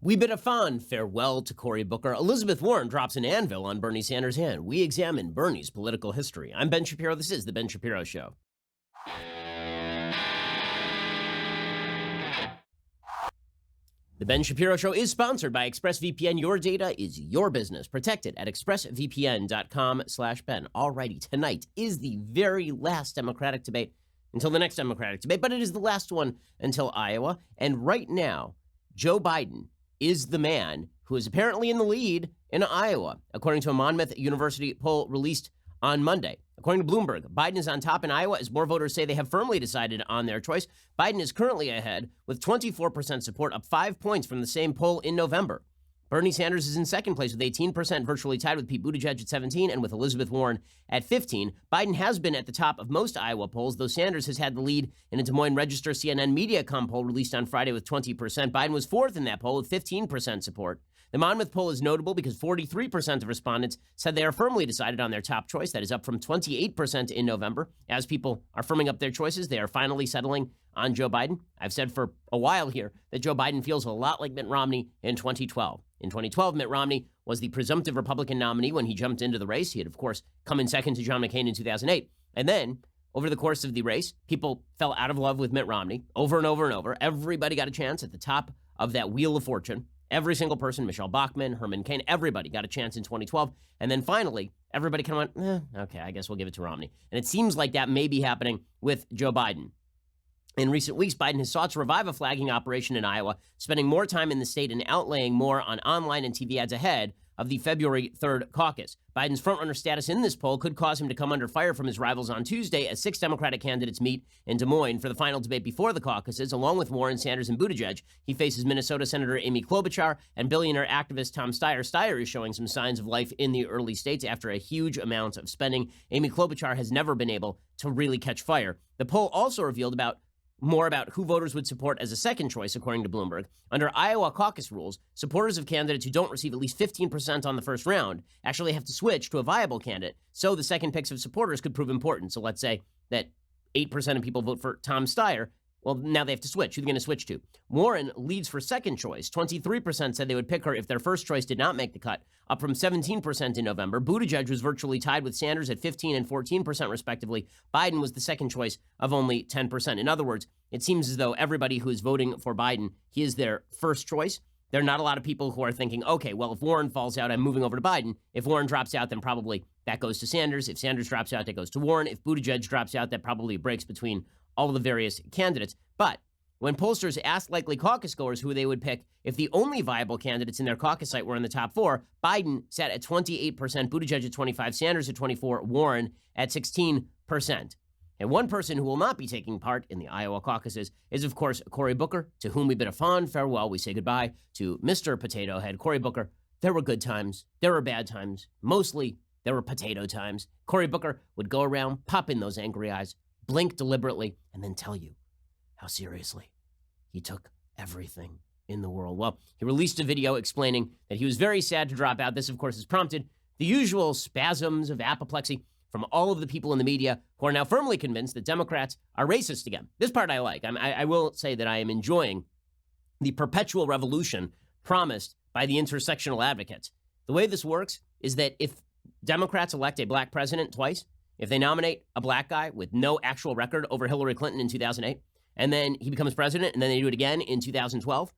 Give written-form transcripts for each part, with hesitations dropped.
We bid a fond farewell to Cory Booker. Elizabeth Warren drops an anvil on Bernie Sanders' hand. We examine Bernie's political history. I'm Ben Shapiro. This is The Ben Shapiro Show. The Ben Shapiro Show is sponsored by ExpressVPN. Your data is your business. Protect it at expressvpn.com/Ben. Alrighty, tonight is the very last Democratic debate until the next Democratic debate, but it is the last one until Iowa. And right now, Joe Biden is the man who is apparently in the lead in Iowa, according to a Monmouth University poll released on Monday. According to Bloomberg, Biden is on top in Iowa as more voters say they have firmly decided on their choice. Biden is currently ahead with 24% support, up 5 points from the same poll in November. Bernie Sanders is in second place with 18%, virtually tied with Pete Buttigieg at 17 and with Elizabeth Warren at 15. Biden has been at the top of most Iowa polls, though Sanders has had the lead in a Des Moines Register CNN Mediacom poll released on Friday with 20%. Biden was fourth in that poll with 15% support. The Monmouth poll is notable because 43% of respondents said they are firmly decided on their top choice. That is up from 28% in November. As people are firming up their choices, they are finally settling on Joe Biden. I've said for a while here that Joe Biden feels a lot like Mitt Romney in 2012. In 2012, Mitt Romney was the presumptive Republican nominee when he jumped into the race. He had, of course, come in second to John McCain in 2008. And then, over the course of the race, people fell out of love with Mitt Romney over and over and over. Everybody got a chance at the top of that wheel of fortune. Every single person, Michelle Bachmann, Herman Cain, everybody got a chance in 2012. And then finally, everybody kind of went, okay, I guess we'll give it to Romney. And it seems like that may be happening with Joe Biden. In recent weeks, Biden has sought to revive a flagging operation in Iowa, spending more time in the state and outlaying more on online and TV ads ahead of the February 3rd caucus. Biden's frontrunner status in this poll could cause him to come under fire from his rivals on Tuesday as 6 Democratic candidates meet in Des Moines for the final debate before the caucuses. Along with Warren, Sanders, and Buttigieg, he faces Minnesota Senator Amy Klobuchar and billionaire activist Tom Steyer. Steyer is showing some signs of life in the early states after a huge amount of spending. Amy Klobuchar has never been able to really catch fire. The poll also revealed more about who voters would support as a second choice, according to Bloomberg. Under Iowa caucus rules, supporters of candidates who don't receive at least 15% on the first round actually have to switch to a viable candidate, so the second picks of supporters could prove important. So let's say that 8% of people vote for Tom Steyer. Well, now they have to switch. Who are they going to switch to? Warren leads for second choice. 23% said they would pick her if their first choice did not make the cut, up from 17% in November. Buttigieg was virtually tied with Sanders at 15 and 14% respectively. Biden was the second choice of only 10%. In other words, it seems as though everybody who is voting for Biden, he is their first choice. There are not a lot of people who are thinking, okay, well, if Warren falls out, I'm moving over to Biden. If Warren drops out, then probably that goes to Sanders. If Sanders drops out, that goes to Warren. If Buttigieg drops out, that probably breaks between all of the various candidates. But when pollsters asked likely caucus goers who they would pick if the only viable candidates in their caucus site were in the top 4, Biden sat at 28%, Buttigieg at 25%, Sanders at 24%, Warren at 16%. And one person who will not be taking part in the Iowa caucuses is, of course, Cory Booker, to whom we bid a fond farewell. We say goodbye to Mr. Potato Head. Cory Booker, there were good times. There were bad times. Mostly, there were potato times. Cory Booker would go around, pop in those angry eyes, blink deliberately, and then tell you how seriously he took everything in the world. Well, he released a video explaining that he was very sad to drop out. This, of course, has prompted the usual spasms of apoplexy from all of the people in the media who are now firmly convinced that Democrats are racist again. This part I like. I will say that I am enjoying the perpetual revolution promised by the intersectional advocates. The way this works is that if Democrats elect a black president twice, if they nominate a black guy with no actual record over Hillary Clinton in 2008, and then he becomes president, and then they do it again in 2012,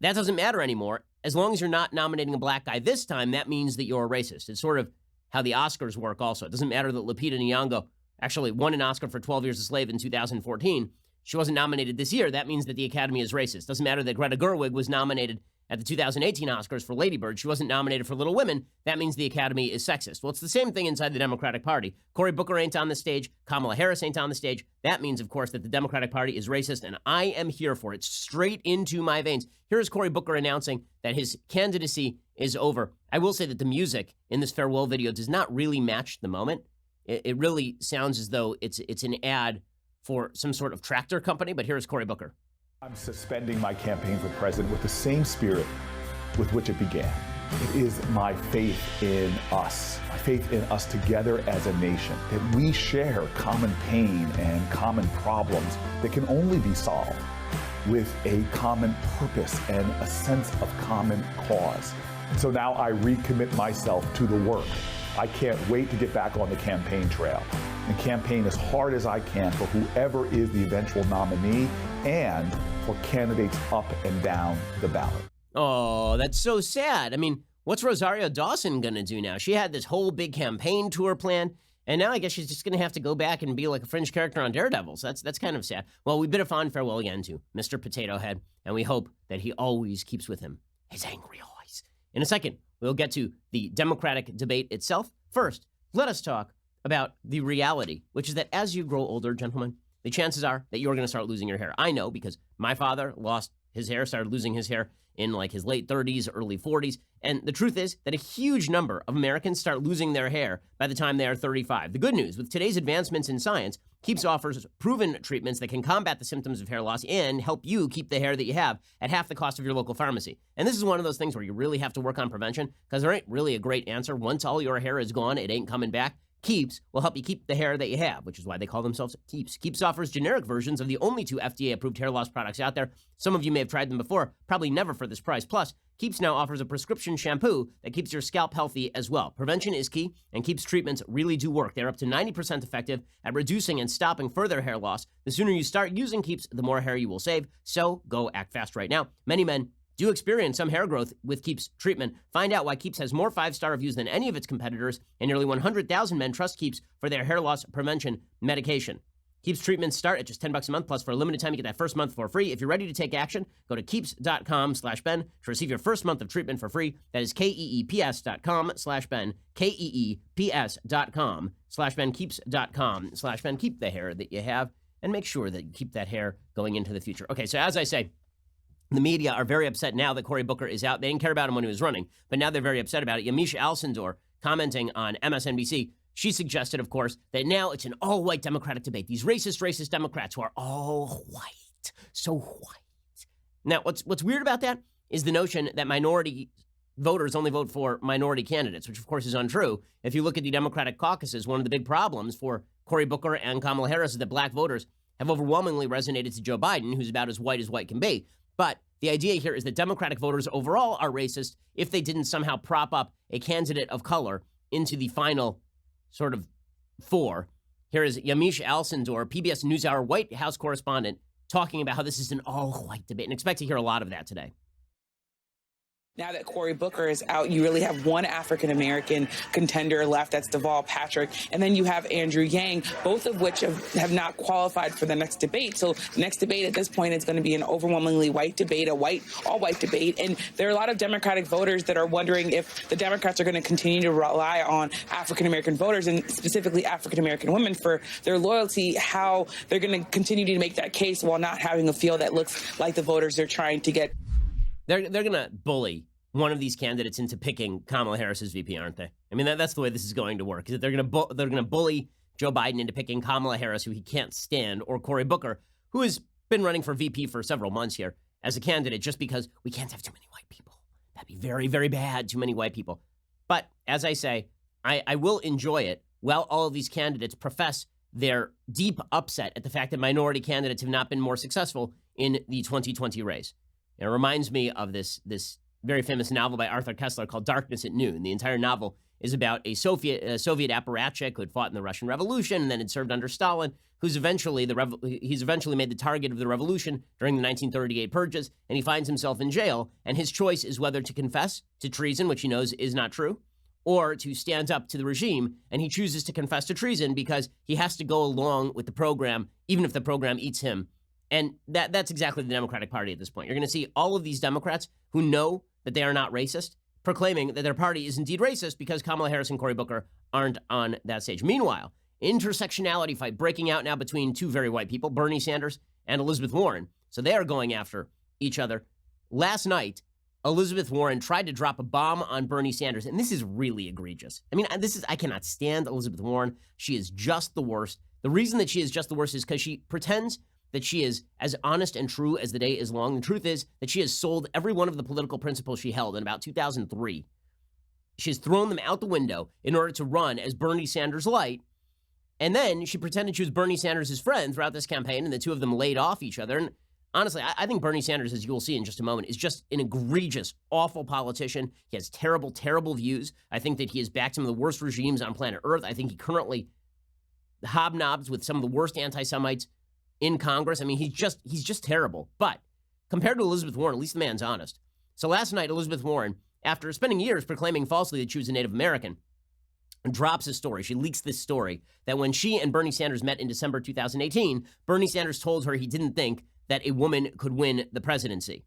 that doesn't matter anymore. As long as you're not nominating a black guy this time, that means that you're a racist. It's sort of how the Oscars work also. It doesn't matter that Lupita Nyong'o actually won an Oscar for 12 Years a Slave in 2014. She wasn't nominated this year. That means that the Academy is racist. Doesn't matter that Greta Gerwig was nominated at the 2018 Oscars for Lady Bird. She wasn't nominated for Little Women. That means the Academy is sexist. Well, it's the same thing inside the Democratic Party. Cory Booker ain't on the stage. Kamala Harris ain't on the stage. That means, of course, that the Democratic Party is racist, and I am here for it. Straight into my veins. Here's Cory Booker announcing that his candidacy is over. I will say that the music in this farewell video does not really match the moment. It really sounds as though it's an ad for some sort of tractor company, but here's Cory Booker. I'm suspending my campaign for president with the same spirit with which it began. It is my faith in us, my faith in us together as a nation, that we share common pain and common problems that can only be solved with a common purpose and a sense of common cause. So now I recommit myself to the work. I can't wait to get back on the campaign trail and campaign as hard as I can for whoever is the eventual nominee and for candidates up and down the ballot. Oh, that's so sad. I mean, what's Rosario Dawson going to do now? She had this whole big campaign tour planned, and now I guess she's just going to have to go back and be like a fringe character on Daredevil. So that's kind of sad. Well, we bid a fond farewell again to Mr. Potato Head, and we hope that he always keeps with him his angry eyes. In a second, we'll get to the Democratic debate itself. First, let us talk about the reality, which is that as you grow older, gentlemen, the chances are that you're going to start losing your hair. I know because my father lost his hair, started losing his hair in like his late 30s, early 40s. And the truth is that a huge number of Americans start losing their hair by the time they are 35. The good news, with today's advancements in science, Keeps offers proven treatments that can combat the symptoms of hair loss and help you keep the hair that you have at half the cost of your local pharmacy. And this is one of those things where you really have to work on prevention because there ain't really a great answer. Once all your hair is gone, it ain't coming back. Keeps will help you keep the hair that you have, which is why they call themselves Keeps. Keeps offers generic versions of the only 2 FDA-approved hair loss products out there. Some of you may have tried them before, probably never for this price. Plus, Keeps now offers a prescription shampoo that keeps your scalp healthy as well. Prevention is key, and Keeps treatments really do work. They're up to 90% effective at reducing and stopping further hair loss. The sooner you start using Keeps, the more hair you will save. So go act fast right now. Many men do experience some hair growth with Keeps treatment. Find out why Keeps has more 5-star reviews than any of its competitors, and nearly 100,000 men trust Keeps for their hair loss prevention medication. Keeps treatments start at just $10 a month, plus for a limited time, you get that first month for free. If you're ready to take action, go to keeps.com/Ben to receive your first month of treatment for free. That is KEEPS.com/Ben, KEEPS.com/Ben, keeps.com/Ben. Keep the hair that you have and make sure that you keep that hair going into the future. Okay, so as I say, the media are very upset now that Cory Booker is out. They didn't care about him when he was running, but now they're very upset about it. Yamisha Alcindor, commenting on MSNBC, she suggested, of course, that now it's an all-white Democratic debate. These racist Democrats who are all white, so white. Now, what's weird about that is the notion that minority voters only vote for minority candidates, which, of course, is untrue. If you look at the Democratic caucuses, one of the big problems for Cory Booker and Kamala Harris is that black voters have overwhelmingly resonated to Joe Biden, who's about as white can be. But the idea here is that Democratic voters overall are racist if they didn't somehow prop up a candidate of color into the final sort of 4. Here is Yamisha Alcindor, PBS NewsHour White House correspondent, talking about how this is an all-white debate, and expect to hear a lot of that today. Now that Cory Booker is out, you really have one African-American contender left. That's Deval Patrick. And then you have Andrew Yang, both of which have not qualified for the next debate. So the next debate at this point is going to be an overwhelmingly white debate, all-white debate. And there are a lot of Democratic voters that are wondering if the Democrats are going to continue to rely on African-American voters and specifically African-American women for their loyalty, how they're going to continue to make that case while not having a field that looks like the voters they're trying to get. They're going to bully one of these candidates into picking Kamala Harris as VP, aren't they? I mean, that's the way this is going to work. Is that they're going to bully Joe Biden into picking Kamala Harris, who he can't stand, or Cory Booker, who has been running for VP for several months here as a candidate, just because we can't have too many white people. That'd be very, very bad. Too many white people. But as I say, I will enjoy it while all of these candidates profess their deep upset at the fact that minority candidates have not been more successful in the 2020 race. It reminds me of this very famous novel by Arthur Koestler called Darkness at Noon. The entire novel is about a Soviet apparatchik who had fought in the Russian Revolution and then had served under Stalin, he's eventually made the target of the revolution during the 1938 purges, and he finds himself in jail, and his choice is whether to confess to treason, which he knows is not true, or to stand up to the regime, and he chooses to confess to treason because he has to go along with the program, even if the program eats him. And that's exactly the Democratic Party at this point. You're going to see all of these Democrats who know that they are not racist, proclaiming that their party is indeed racist because Kamala Harris and Cory Booker aren't on that stage. Meanwhile, intersectionality fight breaking out now between 2 very white people, Bernie Sanders and Elizabeth Warren. So they are going after each other. Last night, Elizabeth Warren tried to drop a bomb on Bernie Sanders, and this is really egregious. I mean, I cannot stand Elizabeth Warren. She is just the worst. The reason that she is just the worst is because she pretends that she is as honest and true as the day is long. The truth is that she has sold every one of the political principles she held in about 2003. She has thrown them out the window in order to run as Bernie Sanders light. And then she pretended she was Bernie Sanders' friend throughout this campaign, and the two of them laid off each other. And honestly, I think Bernie Sanders, as you will see in just a moment, is just an egregious, awful politician. He has terrible, terrible views. I think that he has backed some of the worst regimes on planet Earth. I think he currently hobnobs with some of the worst anti-Semites in Congress. I mean, he's just terrible. But compared to Elizabeth Warren, at least the man's honest. So last night, Elizabeth Warren, after spending years proclaiming falsely that she was a Native American, drops a story. She leaks this story that when she and Bernie Sanders met in December 2018, Bernie Sanders told her he didn't think that a woman could win the presidency.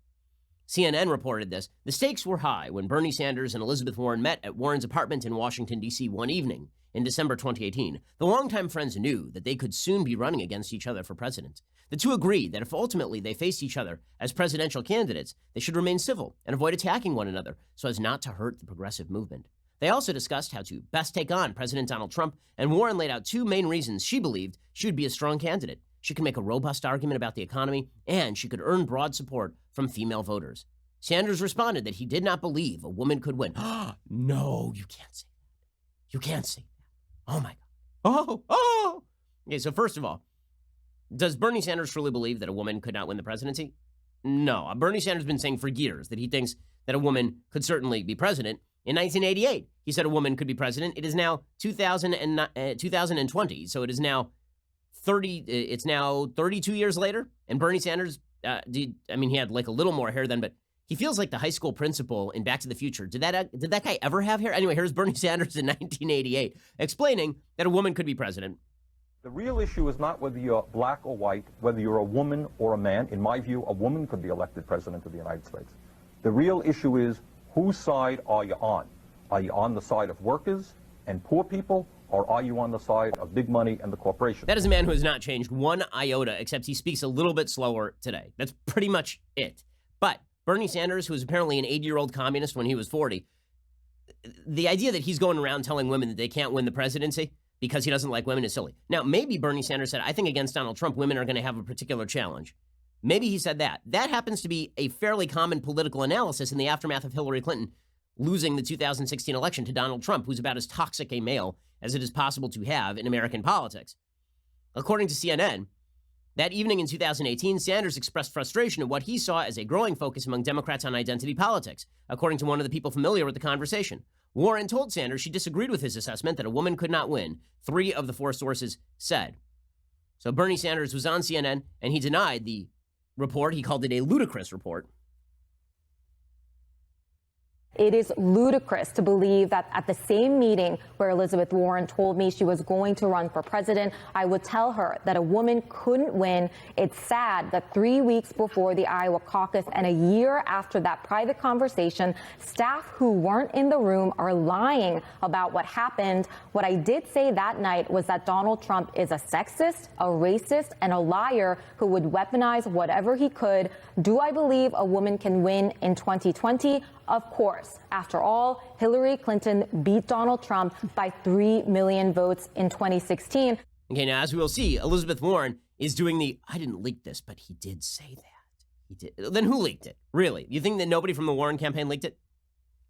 CNN reported this. The stakes were high when Bernie Sanders and Elizabeth Warren met at Warren's apartment in Washington, D.C. one evening in December 2018. The longtime friends knew that they could soon be running against each other for president. The two agreed that if ultimately they faced each other as presidential candidates, they should remain civil and avoid attacking one another so as not to hurt the progressive movement. They also discussed how to best take on President Donald Trump, and Warren laid out two main reasons she believed she would be a strong candidate. She could make a robust argument about the economy, and she could earn broad support from female voters. Sanders responded that he did not believe a woman could win. No, you can't say that. You can't say that. Oh, my God. Oh. Okay, so first of all, does Bernie Sanders truly believe that a woman could not win the presidency? No. Bernie Sanders has been saying for years that he thinks that a woman could certainly be president. In 1988, he said a woman could be president. It is now 2020, so it is now 32 years later, and Bernie Sanders, he had like a little more hair then, but he feels like the high school principal in Back to the Future. Did that guy ever have hair? Anyway, here's Bernie Sanders in 1988 explaining that a woman could be president. The real issue is not whether you're black or white, whether you're a woman or a man. In my view, a woman could be elected president of the United States. The real issue is, whose side are you on? Are you on the side of workers and poor people, or are you on the side of big money and the corporations? That is a man who has not changed one iota, except he speaks a little bit slower today. That's pretty much it. But Bernie Sanders, who was apparently an 80-year-old communist when he was 40, the idea that he's going around telling women that they can't win the presidency because he doesn't like women is silly. Now, maybe Bernie Sanders said, I think against Donald Trump, women are going to have a particular challenge. Maybe he said that. That happens to be a fairly common political analysis in the aftermath of Hillary Clinton losing the 2016 election to Donald Trump, who's about as toxic a male as it is possible to have in American politics. According to CNN, that evening in 2018, Sanders expressed frustration at what he saw as a growing focus among Democrats on identity politics, according to one of the people familiar with the conversation. Warren told Sanders she disagreed with his assessment that a woman could not win, 3 of the 4 sources said. So Bernie Sanders was on CNN, and he denied the report. He called it a ludicrous report. It is ludicrous to believe that at the same meeting where Elizabeth Warren told me she was going to run for president, I would tell her that a woman couldn't win. It's sad that 3 weeks before the Iowa caucus and a year after that private conversation, staff who weren't in the room are lying about what happened. What I did say that night was that Donald Trump is a sexist, a racist, and a liar who would weaponize whatever he could. Do I believe a woman can win in 2020? Of course. After all, Hillary Clinton beat Donald Trump by 3 million votes in 2016. Okay, now, as we will see, Elizabeth Warren is doing I didn't leak this, but he did say that. He did. Then who leaked it? Really? You think that nobody from the Warren campaign leaked it?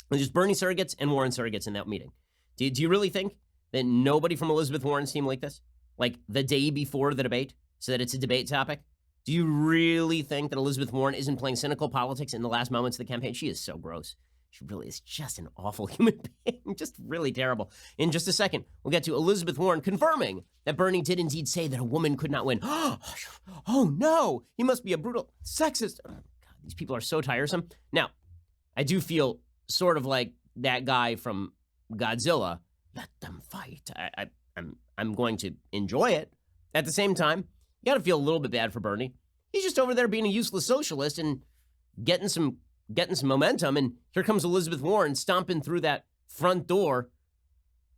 It was just Bernie surrogates and Warren surrogates in that meeting. Do you really think that nobody from Elizabeth Warren's team leaked this? Like the day before the debate, so that it's a debate topic? Do you really think that Elizabeth Warren isn't playing cynical politics in the last moments of the campaign? She is so gross. She really is just an awful human being, just really terrible. In just a second, we'll get to Elizabeth Warren confirming that Bernie did indeed say that a woman could not win. Oh no, he must be a brutal sexist. Oh, God, these people are so tiresome. Now, I do feel sort of like that guy from Godzilla. Let them fight. I'm going to enjoy it. At the same time, you got to feel a little bit bad for Bernie. He's just over there being a useless socialist and getting some momentum. And here comes Elizabeth Warren stomping through that front door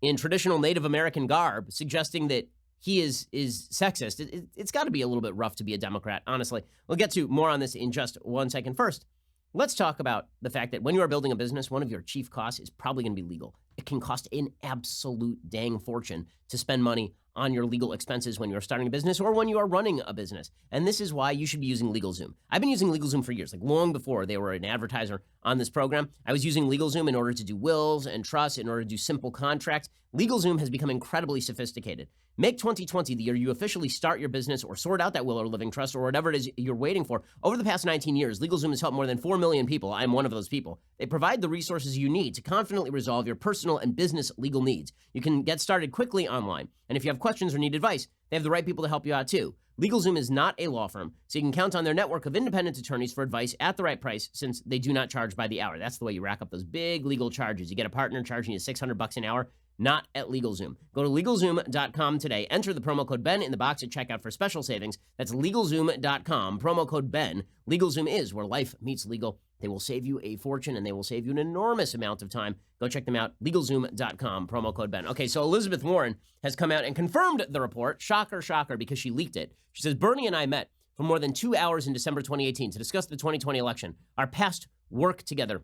in traditional Native American garb, suggesting that he is sexist. It's got to be a little bit rough to be a Democrat, honestly. We'll get to more on this in just 1 second. First, let's talk about the fact that when you are building a business, one of your chief costs is probably going to be legal. It can cost an absolute dang fortune to spend money on your legal expenses when you're starting a business or when you are running a business. And this is why you should be using LegalZoom. I've been using LegalZoom for years, like long before they were an advertiser on this program. I was using LegalZoom in order to do wills and trusts, in order to do simple contracts. LegalZoom has become incredibly sophisticated. Make 2020 the year you officially start your business or sort out that will or living trust or whatever it is you're waiting for. Over the past 19 years, LegalZoom has helped more than 4 million people. I'm one of those people. They provide the resources you need to confidently resolve your personal and business legal needs. You can get started quickly online. And if you have questions or need advice, they have the right people to help you out too. LegalZoom is not a law firm, so you can count on their network of independent attorneys for advice at the right price since they do not charge by the hour. That's the way you rack up those big legal charges. You get a partner charging you $600 an hour, not at LegalZoom. Go to LegalZoom.com today. Enter the promo code BEN in the box at checkout for special savings. That's LegalZoom.com, promo code BEN. LegalZoom is where life meets legal. They will save you a fortune, and they will save you an enormous amount of time. Go check them out, LegalZoom.com, promo code BEN. Okay, so Elizabeth Warren has come out and confirmed the report. Shocker, shocker, because she leaked it. She says, Bernie and I met for more than 2 hours in December 2018 to discuss the 2020 election, our past work together,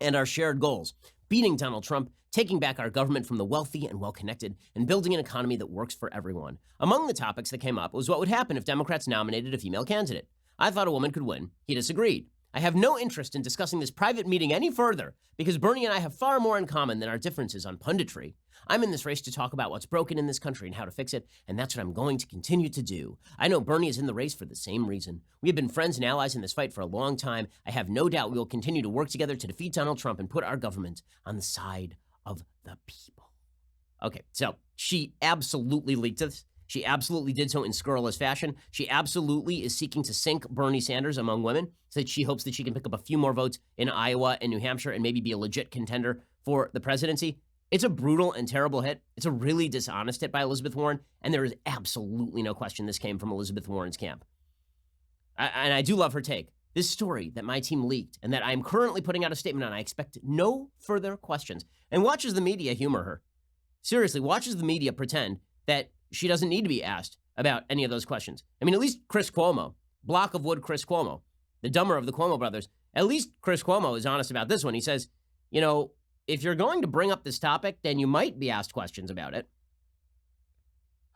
and our shared goals. Beating Donald Trump, taking back our government from the wealthy and well-connected, and building an economy that works for everyone. Among the topics that came up was what would happen if Democrats nominated a female candidate. I thought a woman could win. He disagreed. I have no interest in discussing this private meeting any further because Bernie and I have far more in common than our differences on punditry. I'm in this race to talk about what's broken in this country and how to fix it, and that's what I'm going to continue to do. I know Bernie is in the race for the same reason. We have been friends and allies in this fight for a long time. I have no doubt we will continue to work together to defeat Donald Trump and put our government on the side of the people. Okay, so she absolutely leaked this. She absolutely did so in scurrilous fashion. She absolutely is seeking to sink Bernie Sanders among women so that she hopes that she can pick up a few more votes in Iowa and New Hampshire and maybe be a legit contender for the presidency. It's a brutal and terrible hit. It's a really dishonest hit by Elizabeth Warren, and there is absolutely no question this came from Elizabeth Warren's camp. And I do love her take. This story that my team leaked and that I'm currently putting out a statement on, I expect no further questions. And watches the media humor her. Seriously, watches the media pretend that she doesn't need to be asked about any of those questions. I mean, at least Chris Cuomo, block of wood Chris Cuomo, the dumber of the Cuomo brothers, at least Chris Cuomo is honest about this one. He says, you know, if you're going to bring up this topic, then you might be asked questions about it.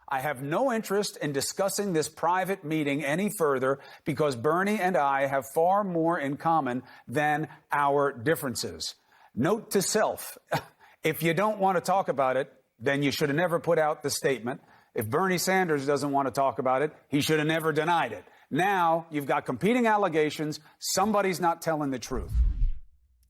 I have no interest in discussing this private meeting any further because Bernie and I have far more in common than our differences. Note to self, if you don't want to talk about it, then you should have never put out the statement. If Bernie Sanders doesn't want to talk about it, he should have never denied it. Now you've got competing allegations. Somebody's not telling the truth.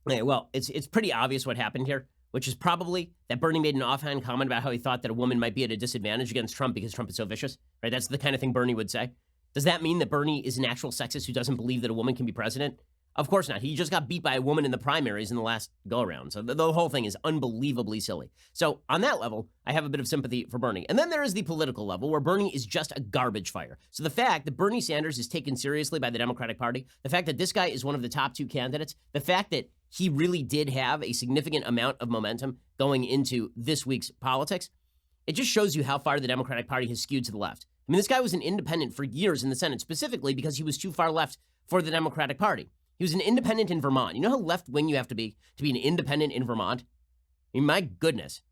Okay, well, it's pretty obvious what happened here, which is probably that Bernie made an offhand comment about how he thought that a woman might be at a disadvantage against Trump because Trump is so vicious, right? That's the kind of thing Bernie would say. Does that mean that Bernie is an actual sexist who doesn't believe that a woman can be president? Of course not. He just got beat by a woman in the primaries in the last go-around. So the whole thing is unbelievably silly. So on that level, I have a bit of sympathy for Bernie. And then there is the political level where Bernie is just a garbage fire. So the fact that Bernie Sanders is taken seriously by the Democratic Party, the fact that this guy is one of the top two candidates, the fact that he really did have a significant amount of momentum going into this week's politics, it just shows you how far the Democratic Party has skewed to the left. I mean, this guy was an independent for years in the Senate, specifically because he was too far left for the Democratic Party. He was an independent in Vermont. You know how left-wing you have to be an independent in Vermont? I mean, my goodness.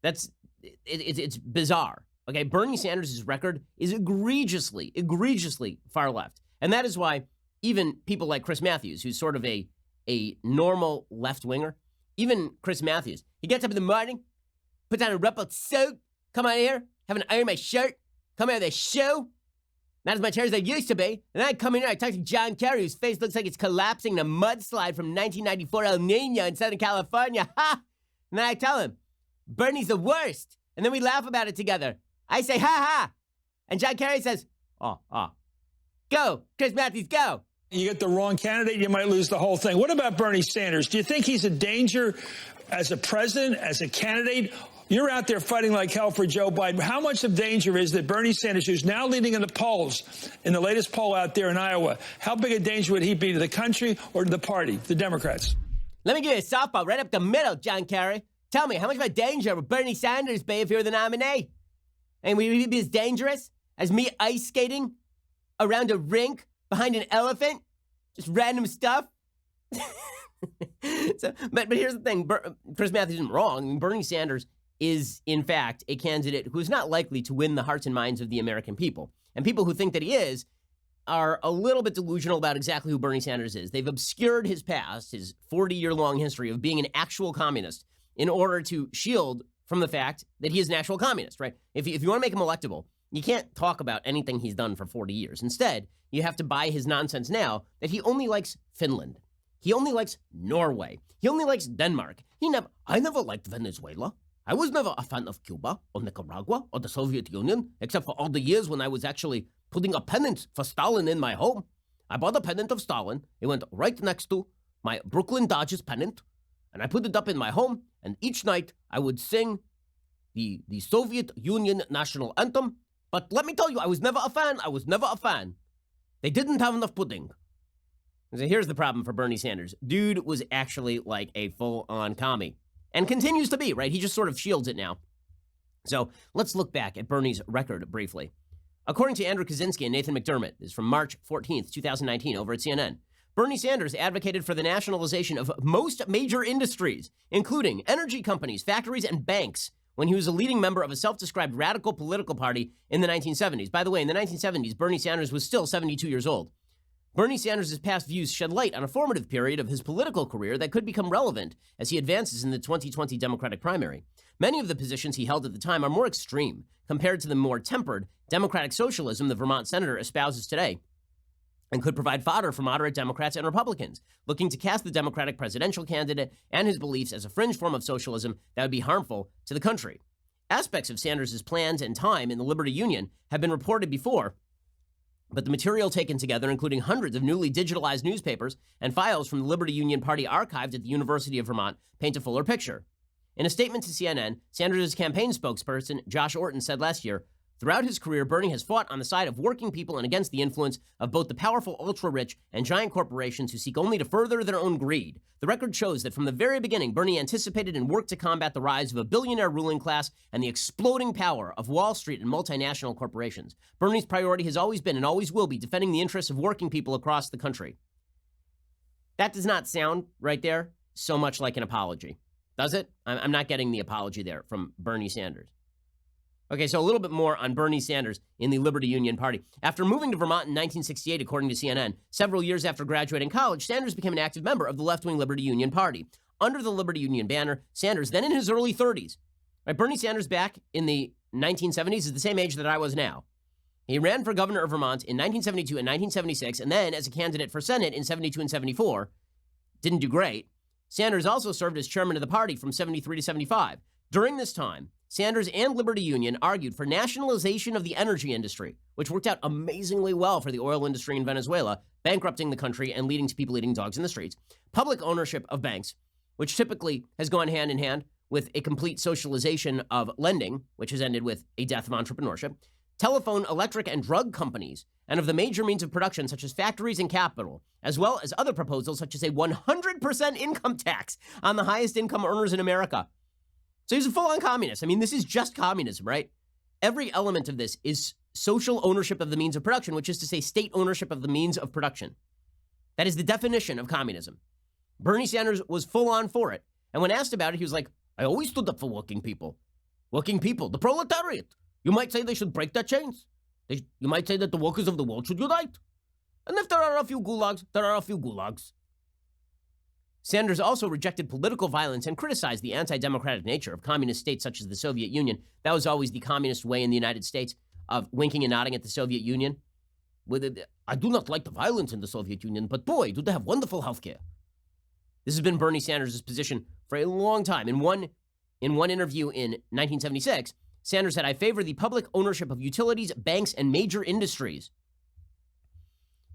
It's bizarre. Okay, Bernie Sanders' record is egregiously far left. And that is why even people like Chris Matthews, who's sort of a normal left-winger, even Chris Matthews, he gets up in the morning, puts on a rumpled suit, come out here, have an iron my shirt, come out of the show. Not as much hair as I used to be. And I come in here, I talk to John Kerry, whose face looks like it's collapsing in a mudslide from 1994 El Nino in Southern California. Ha! And then I tell him, Bernie's the worst. And then we laugh about it together. I say, ha ha. And John Kerry says, oh. Go, Chris Matthews, go. You get the wrong candidate, you might lose the whole thing. What about Bernie Sanders? Do you think he's a danger as a president, as a candidate? You're out there fighting like hell for Joe Biden. How much of danger is that Bernie Sanders, who's now leading in the polls, in the latest poll out there in Iowa, how big a danger would he be to the country or to the party, the Democrats? Let me give you a softball right up the middle, John Kerry. Tell me, how much of a danger would Bernie Sanders be if you're the nominee? And would he be as dangerous as me ice skating around a rink behind an elephant? Just random stuff? But here's the thing. Chris Matthews isn't wrong. I mean, Bernie Sanders is, in fact, a candidate who is not likely to win the hearts and minds of the American people. And people who think that he is are a little bit delusional about exactly who Bernie Sanders is. They've obscured his past, his 40-year-long history of being an actual communist, in order to shield from the fact that he is an actual communist, right? If you want to make him electable, you can't talk about anything he's done for 40 years. Instead, you have to buy his nonsense now that he only likes Finland. He only likes Norway. He only likes Denmark. I never liked Venezuela. I was never a fan of Cuba or Nicaragua or the Soviet Union, except for all the years when I was actually putting a pennant for Stalin in my home. I bought a pennant of Stalin. It went right next to my Brooklyn Dodgers pennant, and I put it up in my home, and each night I would sing the Soviet Union national anthem. But let me tell you, I was never a fan. I was never a fan. They didn't have enough pudding. So here's the problem for Bernie Sanders. Dude was actually like a full-on commie, and continues to be, right? He just sort of shields it now. So let's look back at Bernie's record briefly. According to Andrew Kaczynski and Nathan McDermott, this is from March 14th, 2019, over at CNN, Bernie Sanders advocated for the nationalization of most major industries, including energy companies, factories, and banks, when he was a leading member of a self-described radical political party in the 1970s. By the way, in the 1970s, Bernie Sanders was still 72 years old. Bernie Sanders' past views shed light on a formative period of his political career that could become relevant as he advances in the 2020 Democratic primary. Many of the positions he held at the time are more extreme compared to the more tempered democratic socialism the Vermont senator espouses today, and could provide fodder for moderate Democrats and Republicans looking to cast the Democratic presidential candidate and his beliefs as a fringe form of socialism that would be harmful to the country. Aspects of Sanders' plans and time in the Liberty Union have been reported before, but the material taken together, including hundreds of newly digitalized newspapers and files from the Liberty Union Party archived at the University of Vermont, paint a fuller picture. In a statement to CNN, Sanders' campaign spokesperson, Josh Orton, said last year, "Throughout his career, Bernie has fought on the side of working people and against the influence of both the powerful ultra-rich and giant corporations who seek only to further their own greed. The record shows that from the very beginning, Bernie anticipated and worked to combat the rise of a billionaire ruling class and the exploding power of Wall Street and multinational corporations. Bernie's priority has always been and always will be defending the interests of working people across the country." That does not sound, right there, so much like an apology. Does it? I'm not getting the apology there from Bernie Sanders. Okay, so a little bit more on Bernie Sanders in the Liberty Union Party. After moving to Vermont in 1968, according to CNN, several years after graduating college, Sanders became an active member of the left-wing Liberty Union Party. Under the Liberty Union banner, Sanders, then in his early 30s, right, Bernie Sanders back in the 1970s is the same age that I was now. He ran for governor of Vermont in 1972 and 1976, and then as a candidate for Senate in 72 and 74. Didn't do great. Sanders also served as chairman of the party from 73 to 75. During this time, Sanders and Liberty Union argued for nationalization of the energy industry, which worked out amazingly well for the oil industry in Venezuela, bankrupting the country and leading to people eating dogs in the streets. Public ownership of banks, which typically has gone hand in hand with a complete socialization of lending, which has ended with a death of entrepreneurship. Telephone, electric, and drug companies, and of the major means of production such as factories and capital, as well as other proposals such as a 100% income tax on the highest income earners in America. So he's a full-on communist. I mean, this is just communism, right? Every element of this is social ownership of the means of production, which is to say state ownership of the means of production. That is the definition of communism. Bernie Sanders was full-on for it. And when asked about it, he was like, "I always stood up for working people. Working people, the proletariat. You might say they should break their chains. You might say that the workers of the world should unite. And if there are a few gulags, there are a few gulags." Sanders also rejected political violence and criticized the anti-democratic nature of communist states such as the Soviet Union. That was always the communist way in the United States of winking and nodding at the Soviet Union. "I do not like the violence in the Soviet Union, but boy, do they have wonderful health care." This has been Bernie Sanders' position for a long time. In one interview in 1976, Sanders said, "I favor the public ownership of utilities, banks, and major industries."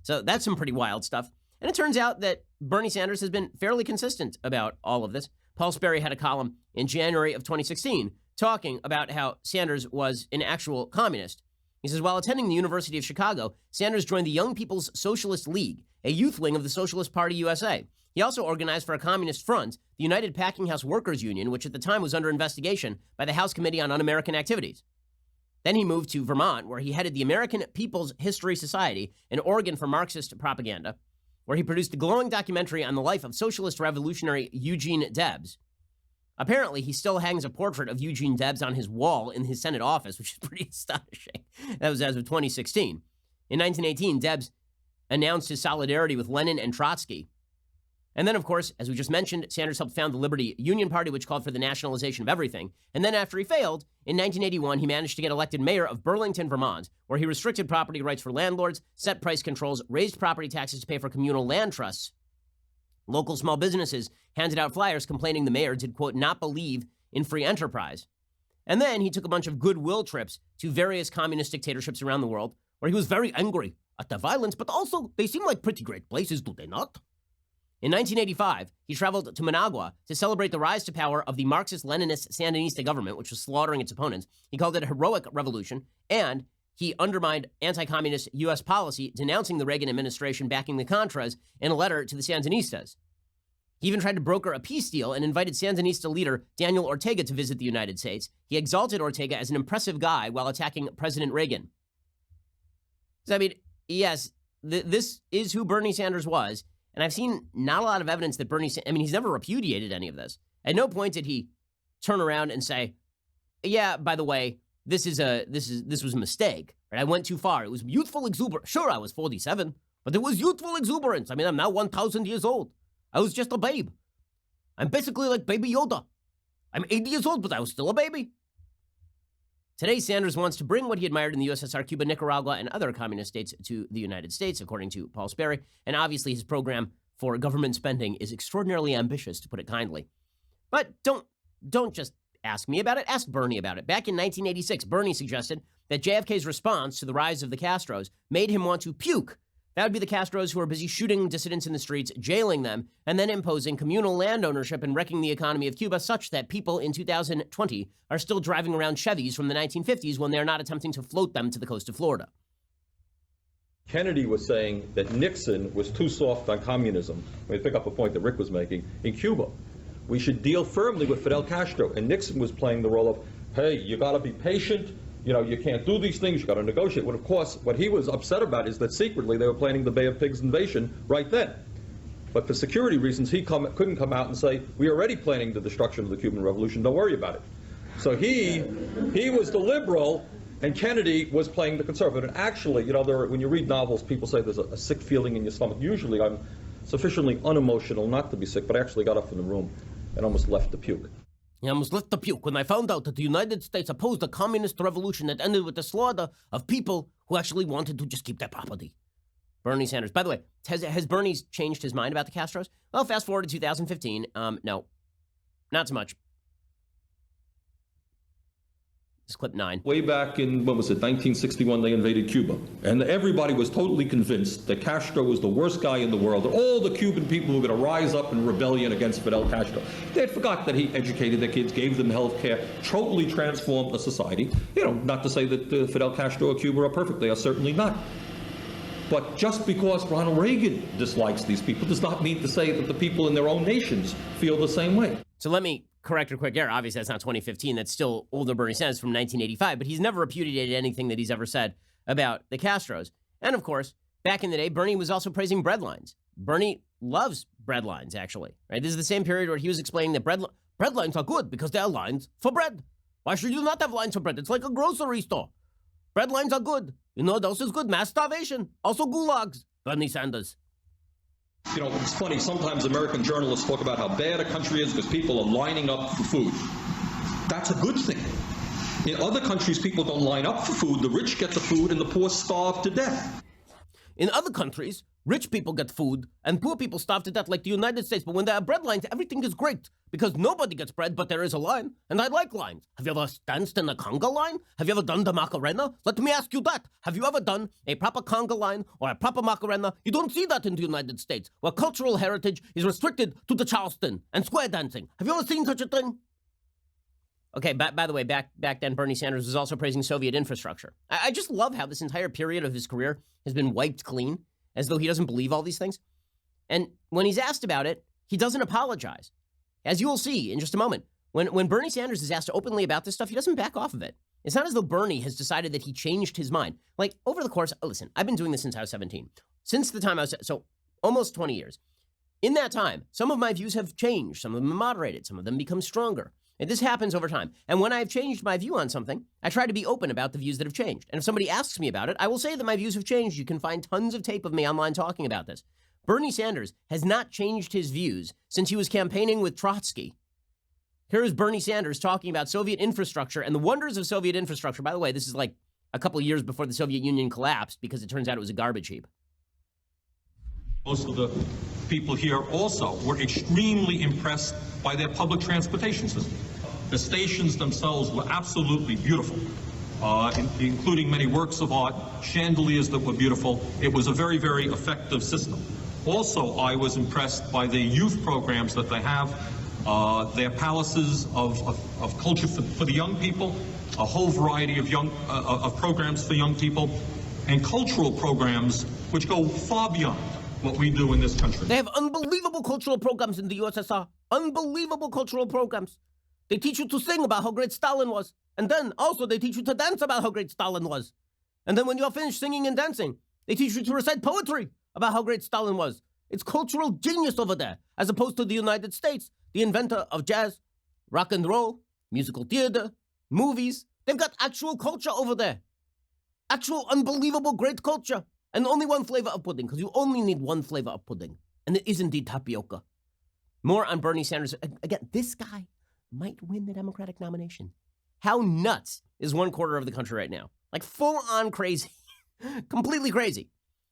So that's some pretty wild stuff. And it turns out that Bernie Sanders has been fairly consistent about all of this. Paul Sperry had a column in January of 2016 talking about how Sanders was an actual communist. He says, while attending the University of Chicago, Sanders joined the Young People's Socialist League, a youth wing of the Socialist Party USA. He also organized for a communist front, the United Packing House Workers Union, which at the time was under investigation by the House Committee on Un-American Activities. Then he moved to Vermont, where he headed the American People's History Society, an organ for Marxist propaganda, where he produced a glowing documentary on the life of socialist revolutionary Eugene Debs. Apparently, he still hangs a portrait of Eugene Debs on his wall in his Senate office, which is pretty astonishing. That was as of 2016. In 1918, Debs announced his solidarity with Lenin and Trotsky. And then, of course, as we just mentioned, Sanders helped found the Liberty Union Party, which called for the nationalization of everything. And then after he failed, in 1981, he managed to get elected mayor of Burlington, Vermont, where he restricted property rights for landlords, set price controls, raised property taxes to pay for communal land trusts. Local small businesses handed out flyers complaining the mayor did, quote, not believe in free enterprise. And then he took a bunch of goodwill trips to various communist dictatorships around the world, where he was very angry at the violence, but also they seem like pretty great places, do they not? In 1985, he traveled to Managua to celebrate the rise to power of the Marxist-Leninist Sandinista government, which was slaughtering its opponents. He called it a heroic revolution, and he undermined anti-communist U.S. policy, denouncing the Reagan administration backing the Contras in a letter to the Sandinistas. He even tried to broker a peace deal and invited Sandinista leader Daniel Ortega to visit the United States. He exalted Ortega as an impressive guy while attacking President Reagan. So, I mean, yes, this is who Bernie Sanders was. And I've seen not a lot of evidence that he's never repudiated any of this. At no point did he turn around and say, yeah, by the way, this was a mistake. Right? I went too far. It was youthful exuberance. Sure, I was 47, but it was youthful exuberance. I mean, I'm now 1,000 years old. I was just a babe. I'm basically like Baby Yoda. I'm 80 years old, but I was still a baby. Today, Sanders wants to bring what he admired in the USSR, Cuba, Nicaragua, and other communist states to the United States, according to Paul Sperry. And obviously, his program for government spending is extraordinarily ambitious, to put it kindly. But don't just ask me about it. Ask Bernie about it. Back in 1986, Bernie suggested that JFK's response to the rise of the Castros made him want to puke. That would be the Castros who are busy shooting dissidents in the streets, jailing them, and then imposing communal land ownership and wrecking the economy of Cuba such that people in 2020 are still driving around Chevys from the 1950s when they're not attempting to float them to the coast of Florida. Kennedy was saying that Nixon was too soft on communism. Let me pick up a point that Rick was making. In Cuba, we should deal firmly with Fidel Castro. And Nixon was playing the role of, hey, you got to be patient. You know, you can't do these things. You got to negotiate. Well, of course, what he was upset about is that secretly they were planning the Bay of Pigs invasion right then. But for security reasons, he couldn't come out and say, we're already planning the destruction of the Cuban Revolution. Don't worry about it. So he was the liberal, and Kennedy was playing the conservative. And actually, you know, when you read novels, people say there's a sick feeling in your stomach. Usually I'm sufficiently unemotional not to be sick, but I actually got up from the room and almost left to puke. I almost left the puke when I found out that the United States opposed a communist revolution that ended with the slaughter of people who actually wanted to just keep their property. Bernie Sanders. By the way, has Bernie changed his mind about the Castros? Well, fast forward to 2015. No, not so much. This is clip 9. Way back in, 1961, they invaded Cuba. And everybody was totally convinced that Castro was the worst guy in the world, that all the Cuban people were going to rise up in rebellion against Fidel Castro. They had forgot that he educated their kids, gave them health care, totally transformed the society. You know, not to say that Fidel Castro or Cuba are perfect. They are certainly not. But just because Ronald Reagan dislikes these people does not mean to say that the people in their own nations feel the same way. So let me correct a quick error. Obviously, that's not 2015. That's still older Bernie Sanders from 1985. But he's never repudiated anything that he's ever said about the Castros. And of course, back in the day, Bernie was also praising breadlines. Bernie loves breadlines, actually. Right? This is the same period where he was explaining that breadlines are good because they are lines for bread. Why should you not have lines for bread? It's like a grocery store. Breadlines are good. You know what else is good? Mass starvation. Also gulags. Bernie Sanders. You know, it's funny, sometimes American journalists talk about how bad a country is because people are lining up for food. That's a good thing. In other countries, people don't line up for food. The rich get the food and the poor starve to death. In other countries, rich people get food and poor people starve to death like the United States. But when there are bread lines, everything is great because nobody gets bread, but there is a line. And I like lines. Have you ever danced in a conga line? Have you ever done the Macarena? Let me ask you that. Have you ever done a proper conga line or a proper Macarena? You don't see that in the United States, where cultural heritage is restricted to the Charleston and square dancing. Have you ever seen such a thing? Okay, by the way, back then, Bernie Sanders was also praising Soviet infrastructure. I just love how this entire period of his career has been wiped clean, as though he doesn't believe all these things. And when he's asked about it, he doesn't apologize. As you will see in just a moment, when Bernie Sanders is asked openly about this stuff, he doesn't back off of it. It's not as though Bernie has decided that he changed his mind. Like, over the course, listen, I've been doing this since I was 17. Since the time I was, so almost 20 years. In that time, some of my views have changed. Some of them have moderated. Some of them become stronger. And this happens over time. And when I've changed my view on something, I try to be open about the views that have changed. And if somebody asks me about it, I will say that my views have changed. You can find tons of tape of me online talking about this. Bernie Sanders has not changed his views since he was campaigning with Trotsky. Here's Bernie Sanders talking about Soviet infrastructure and the wonders of Soviet infrastructure. By the way, this is like a couple of years before the Soviet Union collapsed because it turns out it was a garbage heap. Most of the people here also were extremely impressed by their public transportation system. The stations themselves were absolutely beautiful, including many works of art, chandeliers that were beautiful. It was a very, very effective system. Also, I was impressed by the youth programs that they have, their palaces of culture for the young people, a whole variety of programs for young people, and cultural programs which go far beyond what we do in this country. They have unbelievable cultural programs in the USSR. Unbelievable cultural programs. They teach you to sing about how great Stalin was. And then also they teach you to dance about how great Stalin was. And then when you're finished singing and dancing, they teach you to recite poetry about how great Stalin was. It's cultural genius over there, as opposed to the United States, the inventor of jazz, rock and roll, musical theater, movies. They've got actual culture over there. Actual unbelievable great culture. And only one flavor of pudding, because you only need one flavor of pudding. And it is indeed tapioca. More on Bernie Sanders. Again, this guy might win the Democratic nomination. How nuts is 1/4 of the country right now? Like full on crazy. Completely crazy.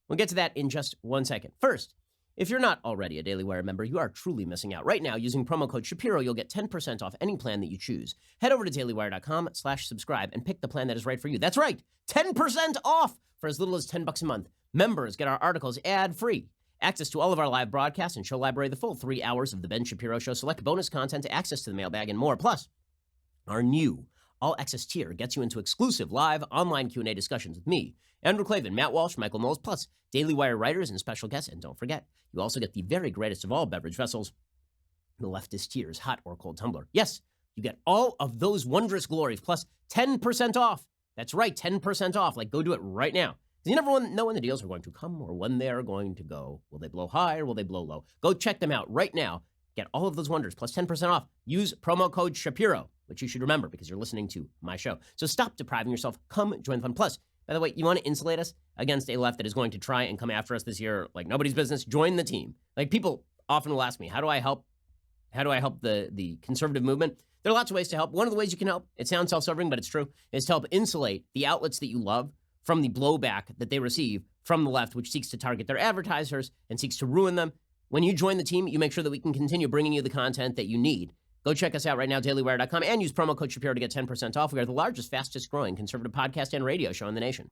We'll get to that in just 1 second. First, if you're not already a Daily Wire member, you are truly missing out. Right now, using promo code Shapiro, you'll get 10% off any plan that you choose. Head over to dailywire.com/subscribe and pick the plan that is right for you. That's right, 10% off for as little as $10 a month. Members get our articles ad-free, access to all of our live broadcasts and show library, the full 3 hours of The Ben Shapiro Show, select bonus content, access to the mailbag, and more. Plus, our new all-access tier gets you into exclusive live online Q&A discussions with me, Andrew Klavan, Matt Walsh, Michael Knowles, plus Daily Wire writers and special guests. And don't forget, you also get the very greatest of all beverage vessels, the leftist tier's hot or cold tumbler. Yes, you get all of those wondrous glories, plus 10% off. That's right, 10% off. Like, go do it right now. Because you never know when the deals are going to come or when they're going to go. Will they blow high or will they blow low? Go check them out right now. Get all of those wonders, plus 10% off. Use promo code Shapiro, which you should remember because you're listening to my show. So stop depriving yourself. Come join the fun. Plus, by the way, you want to insulate us against a left that is going to try and come after us this year like nobody's business? Join the team. Like, people often will ask me, how do I help the conservative movement? There are lots of ways to help. One of the ways you can help, it sounds self-serving, but it's true, is to help insulate the outlets that you love from the blowback that they receive from the left, which seeks to target their advertisers and seeks to ruin them. When you join the team, you make sure that we can continue bringing you the content that you need. Go check us out right now, dailywire.com, and use promo code Shapiro to get 10% off. We are the largest, fastest growing conservative podcast and radio show in the nation.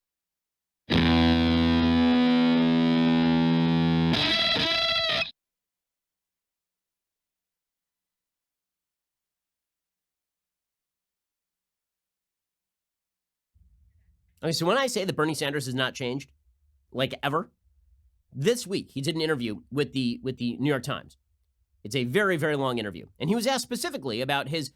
Okay, so when I say that Bernie Sanders has not changed, like ever, this week he did an interview with the New York Times. It's a very, very long interview. And he was asked specifically about his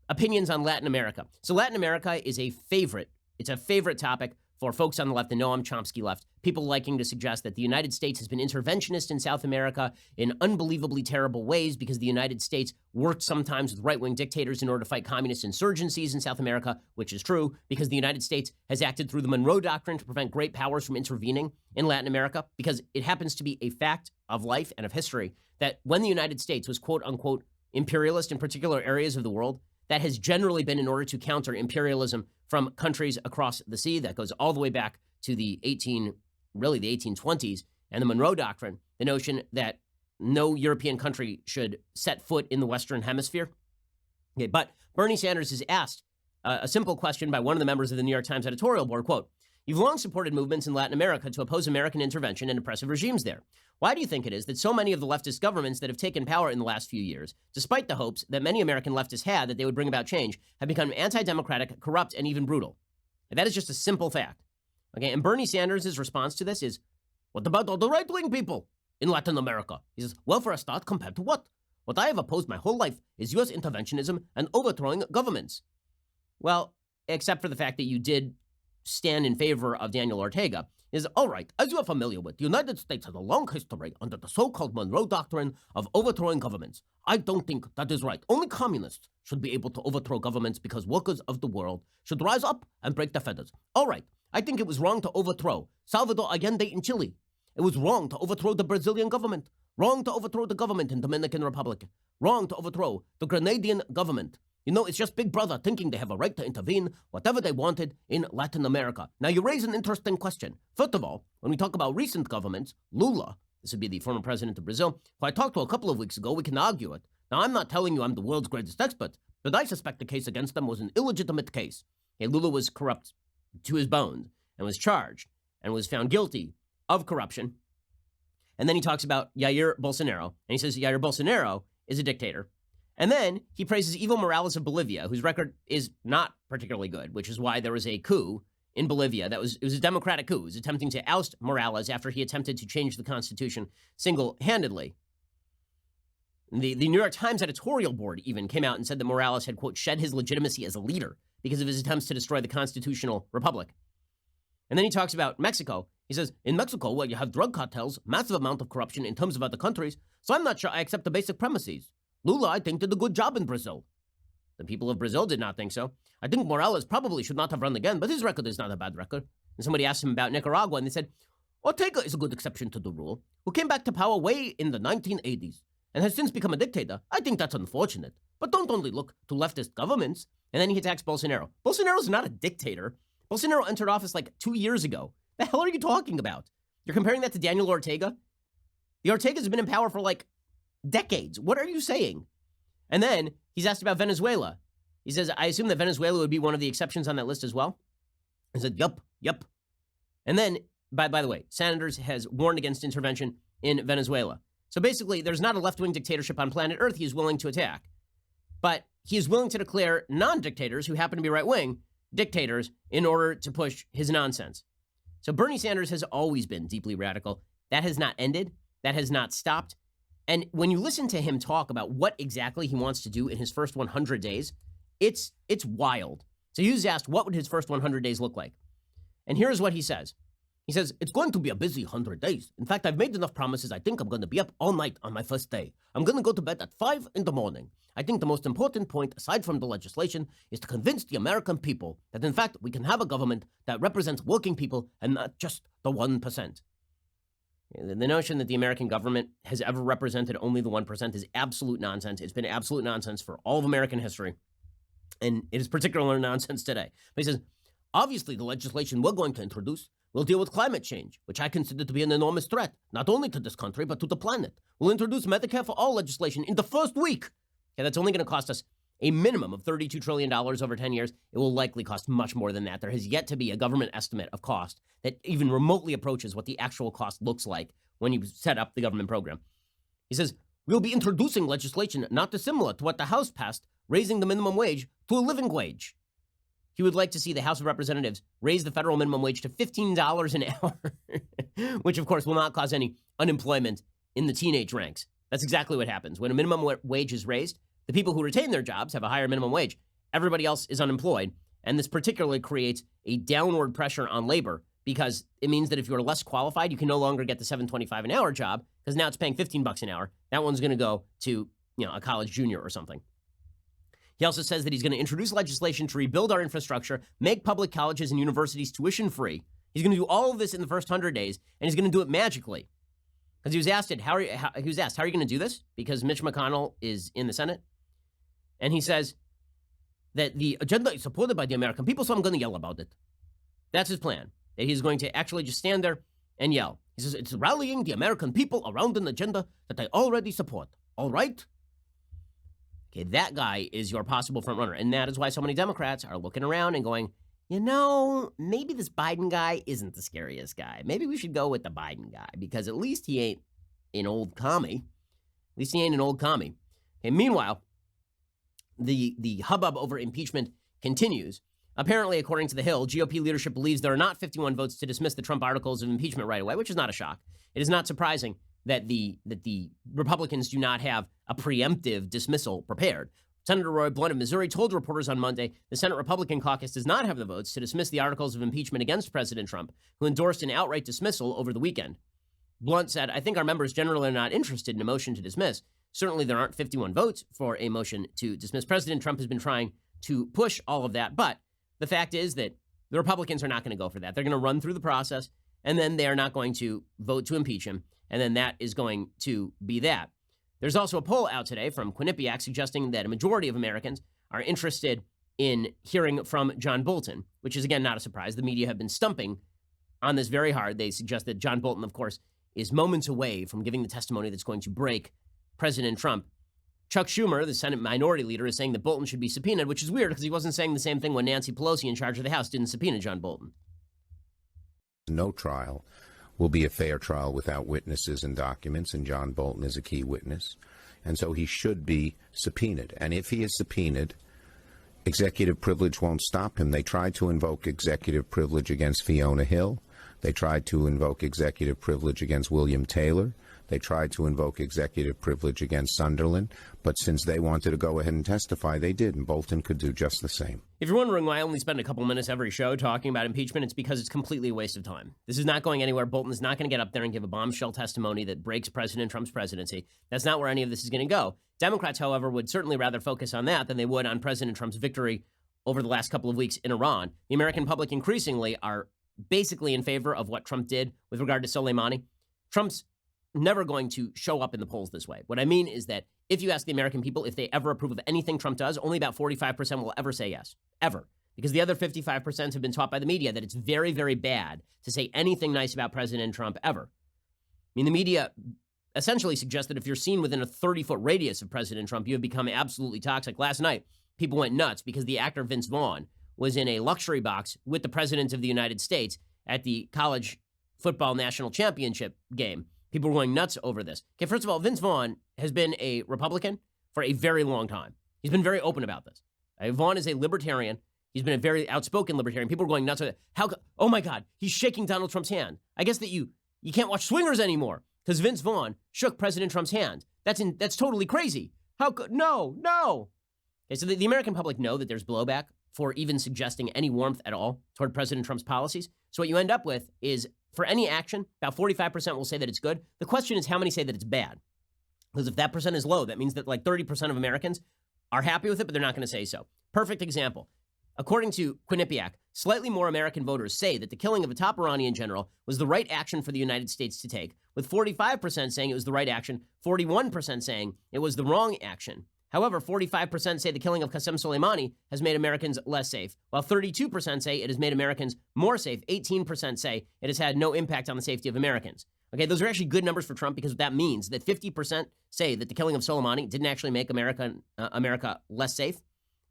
opinions on Latin America. So Latin America is a favorite. It's a favorite topic for folks on the left, the Noam Chomsky left, people liking to suggest that the United States has been interventionist in South America in unbelievably terrible ways because the United States worked sometimes with right-wing dictators in order to fight communist insurgencies in South America, which is true because the United States has acted through the Monroe Doctrine to prevent great powers from intervening in Latin America, because it happens to be a fact of life and of history that when the United States was quote-unquote imperialist in particular areas of the world, that has generally been in order to counter imperialism from countries across the sea. That goes all the way back to the 1820s and the Monroe Doctrine, the notion that no European country should set foot in the Western Hemisphere. Okay, but Bernie Sanders is asked a simple question by one of the members of the New York Times editorial board, quote, "You've long supported movements in Latin America to oppose American intervention and oppressive regimes there. Why do you think it is that so many of the leftist governments that have taken power in the last few years, despite the hopes that many American leftists had that they would bring about change, have become anti-democratic, corrupt, and even brutal?" And that is just a simple fact. Okay, and Bernie Sanders' response to this is, what about all the right-wing people in Latin America? He says, well, for a start, compared to what? What I have opposed my whole life is U.S. interventionism and overthrowing governments. Well, except for the fact that you did stand in favor of Daniel Ortega, is, all right, as you are familiar with, the United States has a long history under the so-called Monroe Doctrine of overthrowing governments. I don't think that is right. Only communists should be able to overthrow governments because workers of the world should rise up and break their feathers. All right, I think it was wrong to overthrow Salvador Allende in Chile. It was wrong to overthrow the Brazilian government. Wrong to overthrow the government in Dominican Republic. Wrong to overthrow the Grenadian government. You know, it's just Big Brother thinking they have a right to intervene whatever they wanted in Latin America. Now, you raise an interesting question. First of all, when we talk about recent governments, Lula, this would be the former president of Brazil, who I talked to a couple of weeks ago, we can argue it. Now, I'm not telling you I'm the world's greatest expert, but I suspect the case against them was an illegitimate case. Okay, Lula was corrupt to his bones and was charged and was found guilty of corruption. And then he talks about Jair Bolsonaro, and he says Jair Bolsonaro is a dictator. And then he praises Evo Morales of Bolivia, whose record is not particularly good, which is why there was a coup in Bolivia. It was a democratic coup. It was attempting to oust Morales after he attempted to change the constitution single-handedly. The New York Times editorial board even came out and said that Morales had, quote, shed his legitimacy as a leader because of his attempts to destroy the constitutional republic. And then he talks about Mexico. He says, in Mexico, well, you have drug cartels, massive amount of corruption in terms of other countries, so I'm not sure I accept the basic premises. Lula, I think, did a good job in Brazil. The people of Brazil did not think so. I think Morales probably should not have run again, but his record is not a bad record. And somebody asked him about Nicaragua, and they said, Ortega is a good exception to the rule, who came back to power way in the 1980s and has since become a dictator. I think that's unfortunate. But don't only look to leftist governments. And then he attacks Bolsonaro. Bolsonaro's not a dictator. Bolsonaro entered office like 2 years ago. The hell are you talking about? You're comparing that to Daniel Ortega? The Ortega's been in power for like decades. What are you saying? And then he's asked about Venezuela. He says, I assume that Venezuela would be one of the exceptions on that list as well. I said, yup. And then, by the way, Sanders has warned against intervention in Venezuela. So basically, there's not a left-wing dictatorship on planet Earth he is willing to attack. But he is willing to declare non-dictators who happen to be right-wing dictators in order to push his nonsense. So Bernie Sanders has always been deeply radical. That has not ended. That has not stopped. And when you listen to him talk about what exactly he wants to do in his first 100 days, it's wild. So he was asked, what would his first 100 days look like? And here's what he says. He says, it's going to be a busy 100 days. In fact, I've made enough promises. I think I'm going to be up all night on my first day. I'm going to go to bed at 5 in the morning. I think the most important point, aside from the legislation, is to convince the American people that, in fact, we can have a government that represents working people and not just the 1%. The notion that the American government has ever represented only the 1% is absolute nonsense. It's been absolute nonsense for all of American history. And it is particular nonsense today. But he says, obviously, the legislation we're going to introduce will deal with climate change, which I consider to be an enormous threat, not only to this country, but to the planet. We'll introduce Medicare for all legislation in the first week. Okay, that's only going to cost us a minimum of $32 trillion over 10 years. It will likely cost much more than that. There has yet to be a government estimate of cost that even remotely approaches what the actual cost looks like when you set up the government program. He says, we'll be introducing legislation not dissimilar to what the House passed, raising the minimum wage to a living wage. He would like to see the House of Representatives raise the federal minimum wage to $15 an hour, which, of course, will not cause any unemployment in the teenage ranks. That's exactly what happens. When a minimum wage is raised, the people who retain their jobs have a higher minimum wage. Everybody else is unemployed. And this particularly creates a downward pressure on labor because it means that if you're less qualified, you can no longer get the $7.25 an hour job because now it's paying $15 an hour. That one's going to go to, a college junior or something. He also says that he's going to introduce legislation to rebuild our infrastructure, make public colleges and universities tuition free. He's going to do all of this in the first 100 days, and he's going to do it magically. Because he was asked, how are you going to do this? Because Mitch McConnell is in the Senate. And he says that the agenda is supported by the American people, so I'm going to yell about it. That's his plan. That he's going to actually just stand there and yell. He says, it's rallying the American people around an agenda that I already support. All right? Okay, that guy is your possible front runner. And that is why so many Democrats are looking around and going, maybe this Biden guy isn't the scariest guy. Maybe we should go with the Biden guy because at least he ain't an old commie. Okay, meanwhile, the hubbub over impeachment continues. Apparently, according to The Hill, GOP leadership believes there are not 51 votes to dismiss the Trump articles of impeachment right away, which is not a shock. It is not surprising that the Republicans do not have a preemptive dismissal prepared. Senator Roy Blunt of Missouri told reporters on Monday the Senate Republican caucus does not have the votes to dismiss the articles of impeachment against President Trump, who endorsed an outright dismissal over the weekend. Blunt said, I think our members generally are not interested in a motion to dismiss. Certainly there aren't 51 votes for a motion to dismiss. President Trump has been trying to push all of that, but the fact is that the Republicans are not going to go for that. They're going to run through the process, and then they are not going to vote to impeach him, and then that is going to be that. There's also a poll out today from Quinnipiac suggesting that a majority of Americans are interested in hearing from John Bolton, which is, again, not a surprise. The media have been stumping on this very hard. They suggest that John Bolton, of course, is moments away from giving the testimony that's going to break President Trump. Chuck Schumer, the Senate minority leader, is saying that Bolton should be subpoenaed, which is weird because he wasn't saying the same thing when Nancy Pelosi, in charge of the House, didn't subpoena John Bolton. No trial will be a fair trial without witnesses and documents, and John Bolton is a key witness. And so he should be subpoenaed. And if he is subpoenaed, executive privilege won't stop him. They tried to invoke executive privilege against Fiona Hill. They tried to invoke executive privilege against William Taylor. They tried to invoke executive privilege against Sunderland. But since they wanted to go ahead and testify, they did. And Bolton could do just the same. If you're wondering why I only spend a couple minutes every show talking about impeachment, it's because it's completely a waste of time. This is not going anywhere. Bolton is not going to get up there and give a bombshell testimony that breaks President Trump's presidency. That's not where any of this is going to go. Democrats, however, would certainly rather focus on that than they would on President Trump's victory over the last couple of weeks in Iran. The American public increasingly are basically in favor of what Trump did with regard to Soleimani. Trump's never going to show up in the polls this way. What I mean is that if you ask the American people if they ever approve of anything Trump does, only about 45% will ever say yes, ever. Because the other 55% have been taught by the media that it's very, very bad to say anything nice about President Trump ever. I mean, the media essentially suggests that if you're seen within a 30-foot radius of President Trump, you have become absolutely toxic. Last night, people went nuts because the actor Vince Vaughn was in a luxury box with the President of the United States at the college football national championship game. People were going nuts over this. Okay, first of all, Vince Vaughn has been a Republican for a very long time. He's been very open about this. Vaughn is a libertarian. He's been a very outspoken libertarian. People are going nuts with it. Oh my God, he's shaking Donald Trump's hand. I guess that you can't watch Swingers anymore because Vince Vaughn shook President Trump's hand. That's totally crazy. How could, no. Okay, so the American public know that there's blowback for even suggesting any warmth at all toward President Trump's policies. So what you end up with is, for any action, about 45% will say that it's good. The question is how many say that it's bad? Because if that percent is low, that means that like 30% of Americans are happy with it, but they're not going to say so. Perfect example. According to Quinnipiac, slightly more American voters say that the killing of a top Iranian general was the right action for the United States to take, with 45% saying it was the right action, 41% saying it was the wrong action. However, 45% say the killing of Qasem Soleimani has made Americans less safe, while 32% say it has made Americans more safe. 18% say it has had no impact on the safety of Americans. Okay, those are actually good numbers for Trump because that means that 50% say that the killing of Soleimani didn't actually make America less safe.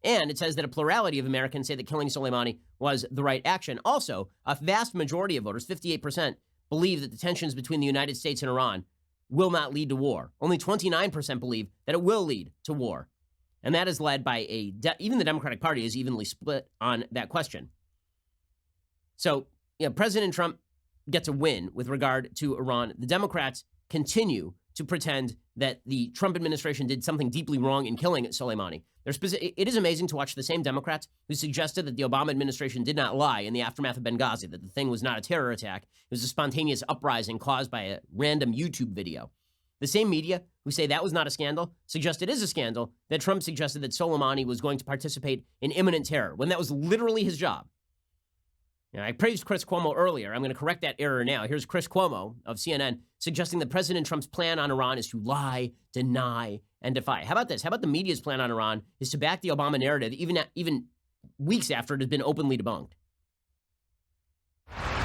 And it says that a plurality of Americans say that killing Soleimani was the right action. Also, a vast majority of voters, 58%, believe that the tensions between the United States and Iran will not lead to war. Only 29% believe that it will lead to war. And that is led by even the Democratic Party is evenly split on that question. So, President Trump gets a win with regard to Iran. The Democrats continue to pretend that the Trump administration did something deeply wrong in killing Soleimani. It is amazing to watch the same Democrats who suggested that the Obama administration did not lie in the aftermath of Benghazi, that the thing was not a terror attack. It was a spontaneous uprising caused by a random YouTube video. The same media who say that was not a scandal suggest it is a scandal that Trump suggested that Soleimani was going to participate in imminent terror when that was literally his job. I praised Chris Cuomo earlier. I'm going to correct that error now. Here's Chris Cuomo of CNN suggesting that President Trump's plan on Iran is to lie, deny, and defy. How about this? How about the media's plan on Iran is to back the Obama narrative even weeks after it has been openly debunked?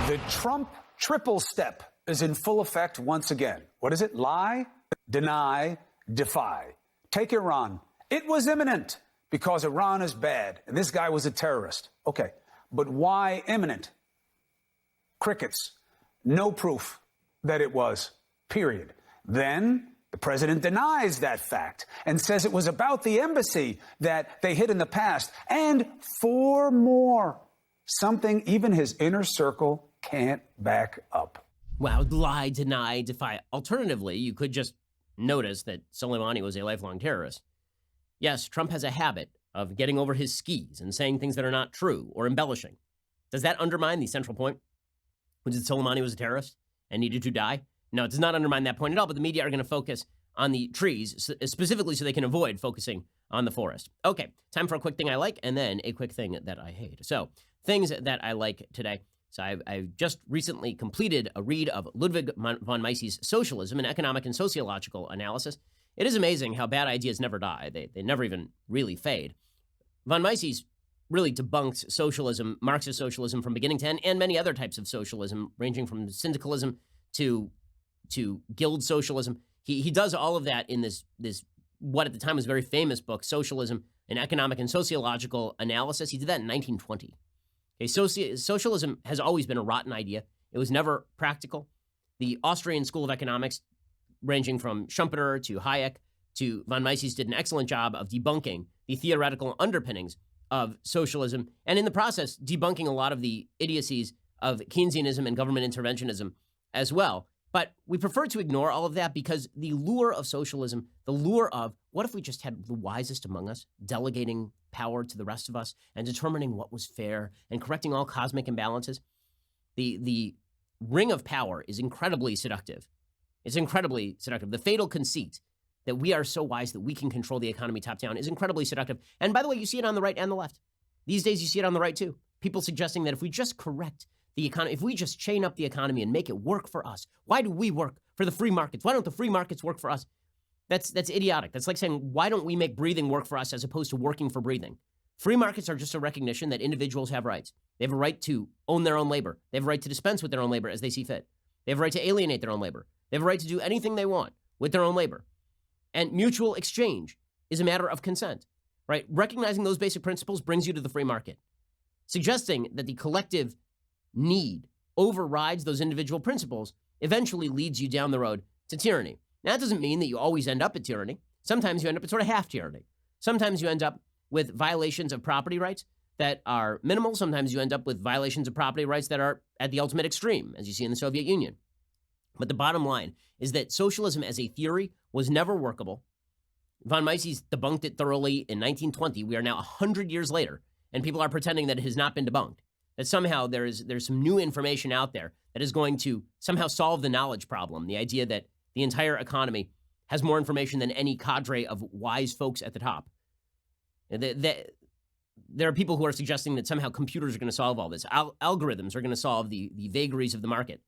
The Trump triple step is in full effect once again. What is it? Lie, deny, defy. Take Iran. It was imminent because Iran is bad and this guy was a terrorist. Okay. But why imminent? Crickets. No proof that it was, period. Then the president denies that fact and says it was about the embassy that they hid in the past and 4 more. Something even his inner circle can't back up. Wow, lie, deny, defy. Alternatively, you could just notice that Soleimani was a lifelong terrorist. Yes, Trump has a habit of getting over his skis and saying things that are not true or embellishing. Does that undermine the central point, which is that Soleimani was a terrorist and needed to die? No, it does not undermine that point at all, but the media are going to focus on the trees, specifically so they can avoid focusing on the forest. Okay, time for a quick thing I like and then a quick thing that I hate. So, things that I like today. So I just recently completed a read of Ludwig von Mises's Socialism, an Economic and Sociological Analysis. It is amazing how bad ideas never die. They never even really fade. Von Mises really debunked socialism, Marxist socialism from beginning to end, and many other types of socialism, ranging from syndicalism to guild socialism. He does all of that in this what at the time was a very famous book, Socialism, an Economic and Sociological Analysis. He did that in 1920. Okay, socialism has always been a rotten idea. It was never practical. The Austrian School of Economics, ranging from Schumpeter to Hayek to von Mises, did an excellent job of debunking the theoretical underpinnings of socialism, and in the process, debunking a lot of the idiocies of Keynesianism and government interventionism as well. But we prefer to ignore all of that because the lure of socialism, the lure of what if we just had the wisest among us delegating power to the rest of us and determining what was fair and correcting all cosmic imbalances, the ring of power is incredibly seductive. It's incredibly seductive. The fatal conceit that we are so wise that we can control the economy top down is incredibly seductive. And by the way, you see it on the right and the left. These days, you see it on the right too. People suggesting that if we just correct the economy, if we just chain up the economy and make it work for us, why do we work for the free markets? Why don't the free markets work for us? That's idiotic. That's like saying, why don't we make breathing work for us as opposed to working for breathing? Free markets are just a recognition that individuals have rights. They have a right to own their own labor. They have a right to dispense with their own labor as they see fit. They have a right to alienate their own labor. They have a right to do anything they want with their own labor. And mutual exchange is a matter of consent, right? Recognizing those basic principles brings you to the free market. Suggesting that the collective need overrides those individual principles eventually leads you down the road to tyranny. Now, that doesn't mean that you always end up at tyranny. Sometimes you end up at sort of half tyranny. Sometimes you end up with violations of property rights that are minimal. Sometimes you end up with violations of property rights that are at the ultimate extreme, as you see in the Soviet Union. But the bottom line is that socialism as a theory was never workable. Von Mises debunked it thoroughly in 1920. We are now 100 years later, and people are pretending that it has not been debunked. That somehow there's some new information out there that is going to somehow solve the knowledge problem. The idea that the entire economy has more information than any cadre of wise folks at the top. There are people who are suggesting that somehow computers are going to solve all this. Algorithms are going to solve the vagaries of the market.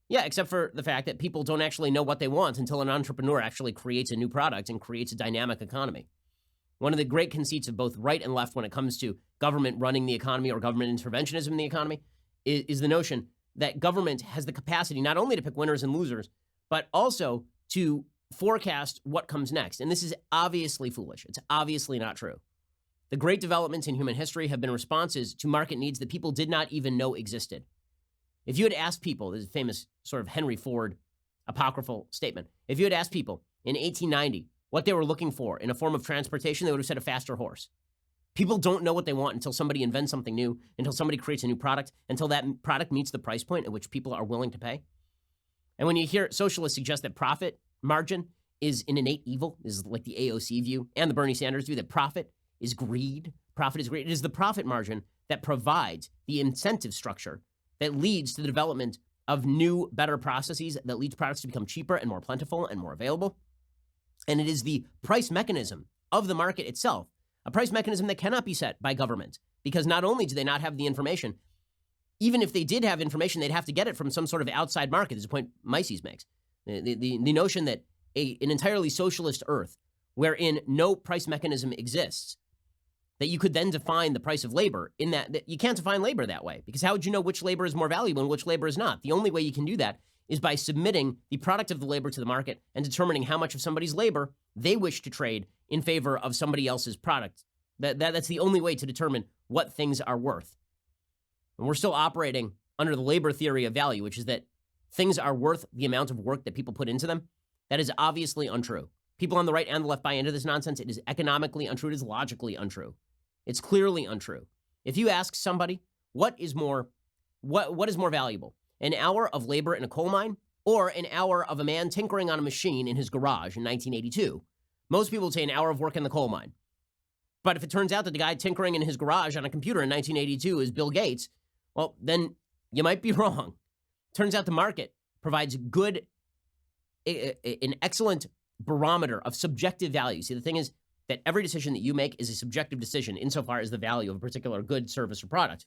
Yeah, except for the fact that people don't actually know what they want until an entrepreneur actually creates a new product and creates a dynamic economy. One of the great conceits of both right and left when it comes to government running the economy or government interventionism in the economy is the notion that government has the capacity not only to pick winners and losers, but also to forecast what comes next. And this is obviously foolish. It's obviously not true. The great developments in human history have been responses to market needs that people did not even know existed. If you had asked people, this is a famous sort of Henry Ford apocryphal statement, if you had asked people in 1890 what they were looking for in a form of transportation, they would have said a faster horse. People don't know what they want until somebody invents something new, until somebody creates a new product, until that product meets the price point at which people are willing to pay. And when you hear socialists suggest that profit margin is an innate evil, is like the AOC view and the Bernie Sanders view, that profit is greed. Profit is greed. It is the profit margin that provides the incentive structure that leads to the development of new, better processes that leads products to become cheaper and more plentiful and more available. And it is the price mechanism of the market itself, a price mechanism that cannot be set by government, because not only do they not have the information, even if they did have information, they'd have to get it from some sort of outside market. This is a point Mises makes. The notion that an entirely socialist earth wherein no price mechanism exists, that you could then define the price of labor in that you can't define labor that way, because how would you know which labor is more valuable and which labor is not? The only way you can do that is by submitting the product of the labor to the market and determining how much of somebody's labor they wish to trade in favor of somebody else's product. That's the only way to determine what things are worth. And we're still operating under the labor theory of value, which is that things are worth the amount of work that people put into them. That is obviously untrue. People on the right and the left buy into this nonsense. It is economically untrue. It is logically untrue. It's clearly untrue. If you ask somebody what is more valuable, an hour of labor in a coal mine or an hour of a man tinkering on a machine in his garage in 1982, most people would say an hour of work in the coal mine. But if it turns out that the guy tinkering in his garage on a computer in 1982 is Bill Gates, well, then you might be wrong. Turns out the market provides an excellent barometer of subjective value. See, the thing is that every decision that you make is a subjective decision insofar as the value of a particular good, service, or product.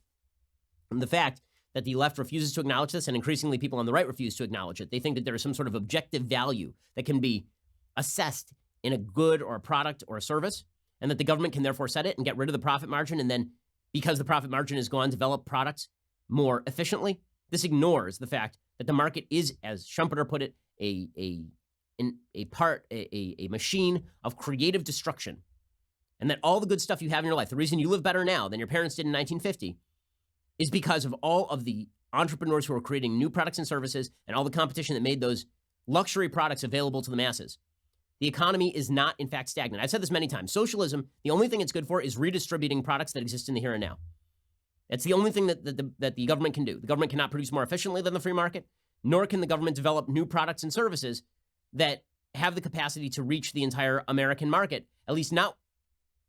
And the fact that the left refuses to acknowledge this, and increasingly people on the right refuse to acknowledge it. They think that there is some sort of objective value that can be assessed in a good or a product or a service, and that the government can therefore set it and get rid of the profit margin, and then, because the profit margin is gone, develop products more efficiently. This ignores the fact that the market is, as Schumpeter put it, a machine of creative destruction, and that all the good stuff you have in your life, the reason you live better now than your parents did in 1950, is because of all of the entrepreneurs who are creating new products and services and all the competition that made those luxury products available to the masses. The economy is not, in fact, stagnant. I've said this many times. Socialism, the only thing it's good for is redistributing products that exist in the here and now. That's the only thing that the government can do. The government cannot produce more efficiently than the free market, nor can the government develop new products and services that have the capacity to reach the entire American market, at least not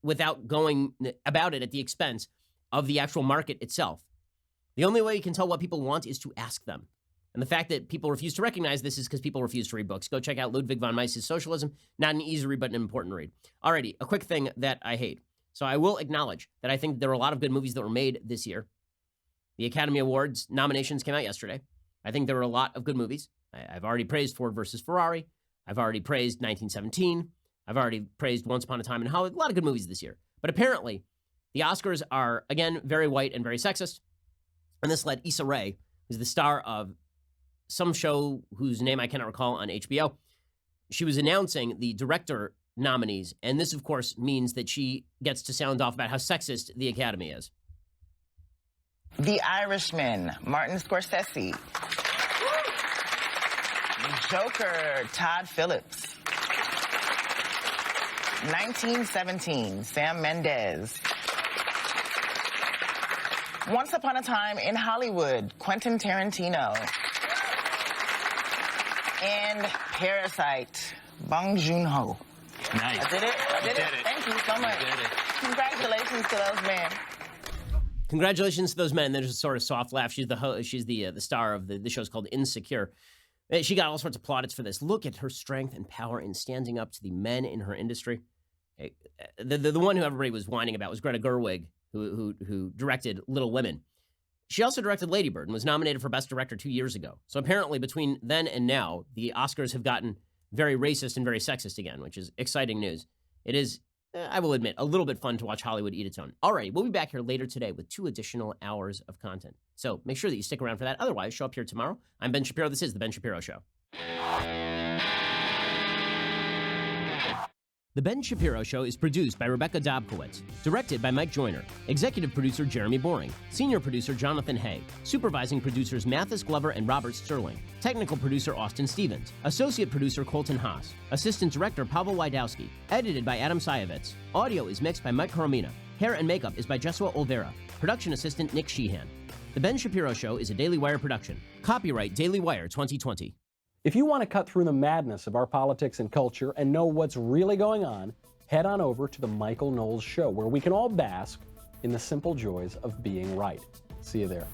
without going about it at the expense of the actual market itself. The only way you can tell what people want is to ask them. And the fact that people refuse to recognize this is because people refuse to read books. Go check out Ludwig von Mises' Socialism. Not an easy read, but an important read. Alrighty, a quick thing that I hate. So I will acknowledge that I think there were a lot of good movies that were made this year. The Academy Awards nominations came out yesterday. I think there were a lot of good movies. I've already praised Ford versus Ferrari. I've already praised 1917. I've already praised Once Upon a Time in Hollywood. A lot of good movies this year. But apparently, the Oscars are, again, very white and very sexist. And this led Issa Rae, who's the star of some show whose name I cannot recall on HBO. She was announcing the director nominees, and this, of course, means that she gets to sound off about how sexist the Academy is. The Irishman, Martin Scorsese. Joker, Todd Phillips. 1917, Sam Mendes. Once Upon a Time in Hollywood, Quentin Tarantino. And Parasite, Bong Joon-ho. Nice. I did it? I did it. Thank you so much. Congratulations to those men. Congratulations to those men. There's a sort of soft laugh. She's the star of the show's called Insecure. She got all sorts of plaudits for this. Look at her strength and power in standing up to the men in her industry. The one who everybody was whining about was Greta Gerwig, who directed Little Women. She also directed Lady Bird and was nominated for Best Director 2 years ago. So apparently between then and now, the Oscars have gotten very racist and very sexist again, which is exciting news. It is, I will admit, a little bit fun to watch Hollywood eat its own. All right, we'll be back here later today with 2 additional hours of content. So make sure that you stick around for that. Otherwise, show up here tomorrow. I'm Ben Shapiro. This is The Ben Shapiro Show. The Ben Shapiro Show is produced by Rebecca Dobkowitz, directed by Mike Joyner, executive producer Jeremy Boring, senior producer Jonathan Hay, supervising producers Mathis Glover and Robert Sterling, technical producer Austin Stevens, associate producer Colton Haas, assistant director Pavel Wydowski, edited by Adam Sayevitz. Audio is mixed by Mike Coromina. Hair and makeup is by Jesua Olvera. Production assistant Nick Sheehan. The Ben Shapiro Show is a Daily Wire production. Copyright Daily Wire 2020. If you want to cut through the madness of our politics and culture and know what's really going on, head on over to The Michael Knowles Show, where we can all bask in the simple joys of being right. See you there.